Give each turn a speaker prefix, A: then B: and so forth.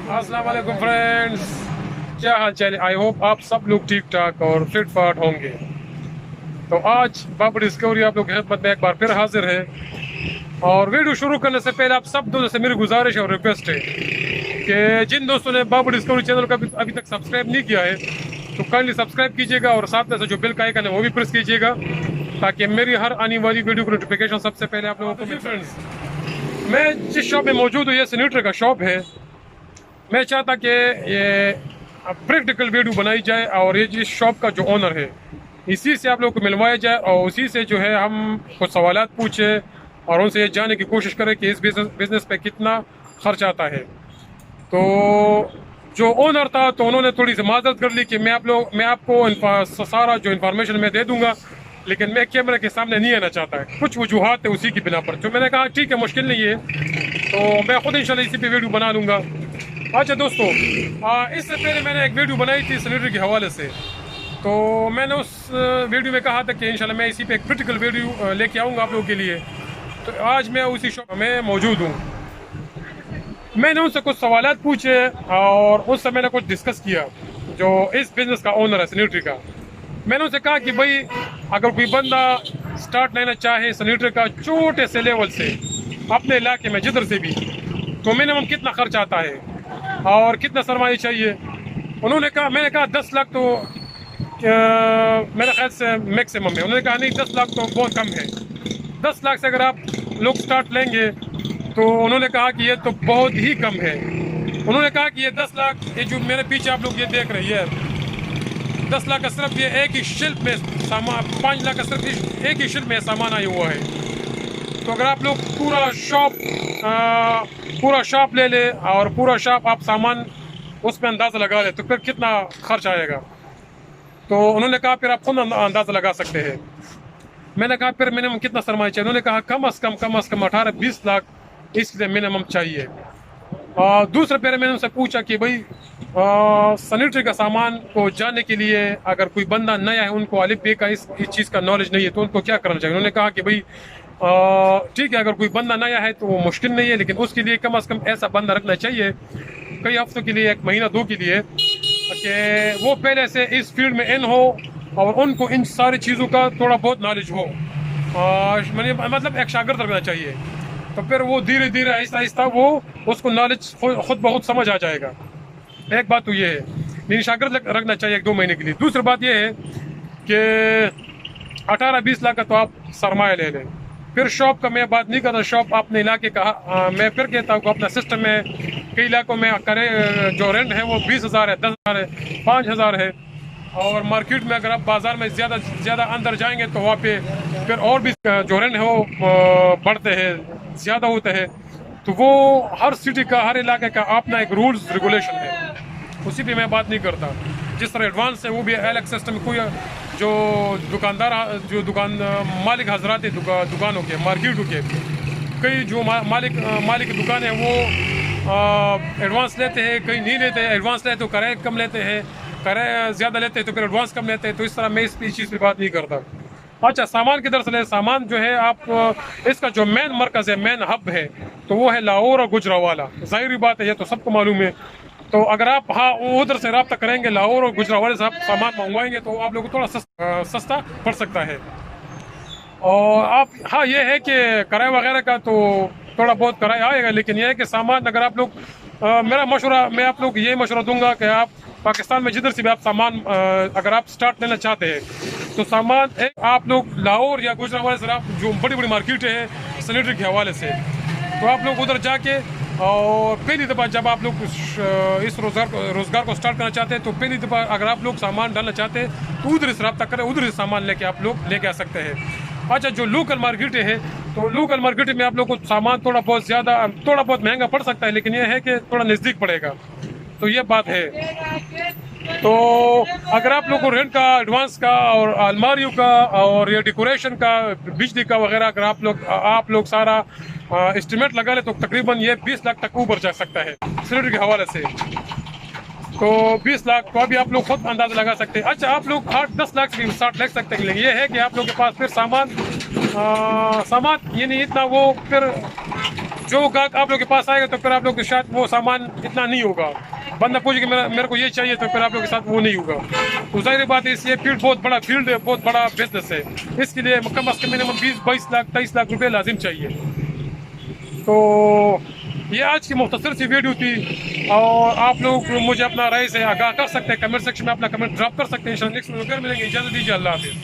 A: अस्सलाम वालेकुम फ्रेंड्स, क्या हाल चाल है। आई होप आप सब लोग ठीक ठाक और फिट फाट होंगे। तो आज बाबू डिस्कवरी आप लोग की खिदमत में एक बार फिर हाजिर है। और वीडियो शुरू करने से पहले आप सब दोस्तों से मेरी गुजारिश और रिक्वेस्ट है कि जिन दोस्तों ने बाबू डिस्कवरी चैनल को अभी तक सब्सक्राइब नहीं किया है तो काइंडली सब्सक्राइब कीजिएगा और साथ में से जो बिल का आइकन है वो भी प्रेस कीजिएगा ताकि मेरी हर आने वाली वीडियो की नोटिफिकेशन सबसे पहले आप लोगों को मिले। फ्रेंड्स, मैं जिस शॉप में मौजूद हूँ ये सैनिटरी का शॉप है। मैं चाहता कि ये प्रैक्टिकल वीडियो बनाई जाए और ये जिस शॉप का जो ओनर है इसी से आप लोगों को मिलवाया जाए और उसी से जो है हम कुछ सवालात पूछे और उनसे ये जानने की कोशिश करें कि इस बिजनेस पे कितना खर्च आता है। तो जो ओनर था तो उन्होंने थोड़ी सी माजरत कर ली कि मैं आपको सारा जो इन्फॉर्मेशन मैं दे दूंगा, लेकिन मैं कैमरे के सामने नहीं आना चाहता है। कुछ वजूहात है उसी की बिना पर। तो मैंने कहा ठीक है, मुश्किल नहीं है, तो मैं खुद इंशाल्लाह इसी पे वीडियो बना लूँगा। अच्छा दोस्तों, इससे पहले मैंने एक वीडियो बनाई थी सैनिटरी के हवाले से। तो मैंने उस वीडियो में कहा था कि इंशाल्लाह मैं इसी पे एक क्रिटिकल वीडियो लेके आऊँगा आप लोगों के लिए। तो आज मैं उसी शॉप में मौजूद हूँ। मैंने उनसे कुछ सवालात पूछे और उससे मैंने कुछ डिस्कस किया जो इस बिज़नेस का ओनर है सैनिटरी का। मैंने उनसे कहा कि भाई अगर कोई बंदा स्टार्ट लेना चाहे सैनिटरी का छोटे से लेवल से अपने इलाके में जिधर से भी, तो मिनिमम कितना खर्च आता है और कितना सरमाया चाहिए। उन्होंने कहा, मैंने कहा 10 लाख तो मेरे ख्याल से मैक्सिमम है। उन्होंने कहा नहीं 10 लाख तो बहुत कम है। 10 लाख से अगर आप लोग स्टार्ट लेंगे तो उन्होंने कहा कि ये तो बहुत ही कम है। उन्होंने कहा कि ये 10 लाख, ये जो मेरे पीछे आप लोग ये देख रही है 10 लाख का सिर्फ ये एक ही शिल्प में सामान, 5 लाख का सिर्फ एक ही शिल्प में सामान आया हुआ है। तो अगर आप लोग पूरा शॉप ले ले और पूरा शॉप आप सामान उस पर अंदाज़ा लगा ले तो फिर कितना खर्च आएगा। तो उन्होंने कहा फिर आप खुद अंदाज़ा लगा सकते हैं। मैंने कहा फिर मिनिमम कितना सरमाया चाहिए। उन्होंने कहा कम अज़ कम 18-20 लाख इसलिए मिनिमम चाहिए। दूसरे पैरे मैंने उनसे पूछा कि भाई सैनिटरी का सामान को जानने के लिए अगर कोई बंदा नया है, उनको अलिफ बे का इस चीज़ का नॉलेज नहीं है, तो उनको क्या करना चाहिए। उन्होंने कहा कि भाई ठीक है, अगर कोई बंदा नया है तो वो मुश्किल नहीं है, लेकिन उसके लिए कम अज़ कम ऐसा बंदा रखना चाहिए कई हफ्तों के लिए, 1 महीना 2 के लिए, कि वो पहले से इस फील्ड में इन हो और उनको इन सारी चीज़ों का थोड़ा बहुत नॉलेज हो। मतलब एक शागिर्द रखना चाहिए, तो फिर वो धीरे धीरे आहिस्ता आहिस्ता वो उसको नॉलेज खुद बहुत समझ आ जाएगा। एक बात तो ये है, लेकिन शागिर्द रखना चाहिए 1-2 महीने के लिए। दूसरी बात ये है कि 18-20 लाख का तो आप सरमाया ले लें। फिर शॉप का मैं बात नहीं करता, शॉप अपने इलाके का मैं फिर कहता हूँ अपना सिस्टम में कई इलाकों में करे जो रेंट है वो 20,000 है, 10,000 है, 5,000 है। और मार्केट में अगर आप बाज़ार में ज़्यादा अंदर जाएंगे तो वहाँ पे फिर और भी जो रेंट है वो बढ़ते हैं, ज़्यादा होते हैं। तो वो हर सिटी का, हर इलाके का अपना एक रूल्स रेगुलेशन है, उसी पे मैं बात नहीं करता। जिस तरह एडवांस है वो भी अलग सिस्टम। कोई जो दुकान मालिक हजरात दुकानों के, मार्केटों के, कई जो मालिक दुकान है वो एडवांस लेते हैं, कई नहीं लेते हैं। एडवांस लेते तो किराया कम लेते हैं, किराया ज़्यादा लेते हैं तो फिर एडवांस कम लेते हैं। तो इस तरह मैं इस चीज़ पर बात नहीं करता। अच्छा, सामान किधर से ले? सामान जो है आप इसका जो मेन मरकज़ है, मेन हब है, तो वो है लाहौर और गुजरावाला। ज़ाहिरी बात है, ये तो सबको मालूम है। तो अगर आप उधर से रब्ता करेंगे, लाहौर और गुजरावाले से आप सामान मंगवाएंगे तो आप लोगों को थोड़ा सस्ता पड़ सकता है। और आप ये है कि किराया वगैरह का तो थोड़ा बहुत किराया आएगा, लेकिन यह है कि सामान अगर आप लोग मैं आप लोग ये मशवरा दूंगा कि आप पाकिस्तान में जिधर से भी आप सामान अगर आप स्टार्ट लेना चाहते हैं तो सामान आप लोग लाहौर या गुजरावाले से, आप जो बड़ी बड़ी मार्केट है सैनिटरी के हवाले से, तो आप लोग उधर जाके और पहली दफ़ा जब आप लोग इस रोज़गार को स्टार्ट करना चाहते हैं तो पहली दफ़ा अगर आप लोग सामान डालना चाहते हैं तो उधर से रब्ता करें, उधर से सामान लेके आप लोग लेके आ सकते हैं। अच्छा, जो लोकल मार्केट है तो लोकल मार्केट में आप लोग को सामान थोड़ा बहुत महंगा पड़ सकता है, लेकिन यह है कि थोड़ा नज़दीक पड़ेगा। तो ये बात है। तो अगर आप लोग को रेंट का, एडवांस का और अलमारियों का और ये डेकोरेशन का, बिजली का वगैरह अगर आप लोग सारा एस्टिमेट लगा ले तो तकरीबन ये 20 लाख तक ऊपर जा सकता है सैनिटरी के हवाले से। तो 20 लाख तो अभी आप लोग खुद अंदाजा लगा सकते हैं। अच्छा, आप लोग 8-10 लाख से भी स्टार्ट ले सकते हैं, लेकिन ये है कि आप लोग के पास फिर सामान यानी इतना वो फिर जो गाहक आप लोग के पास आएगा तो फिर आप लोग के साथ वो सामान इतना नहीं होगा। बंदा पूछ के मेरे को ये चाहिए तो फिर आप लोग के साथ वो नहीं होगा। तो जाहिर बात है ये फील्ड बहुत बड़ा फील्ड है, बहुत बड़ा बिजनेस है। इसके लिए कम अज कम मिनिमम 20-22 लाख 23 लाख रुपए लाजिम चाहिए। तो ये आज की मुख्तसर सी वीडियो थी और आप लोग मुझे अपना राय से आगाह कर सकते हैं, कमेंट सेक्शन में अपना कमेंट ड्रॉप कर सकते हैं। इंशाल्लाह नेक्स्ट वीडियो में मिलेंगे। इजाज़त दीजिए, अल्लाह हाफिज़।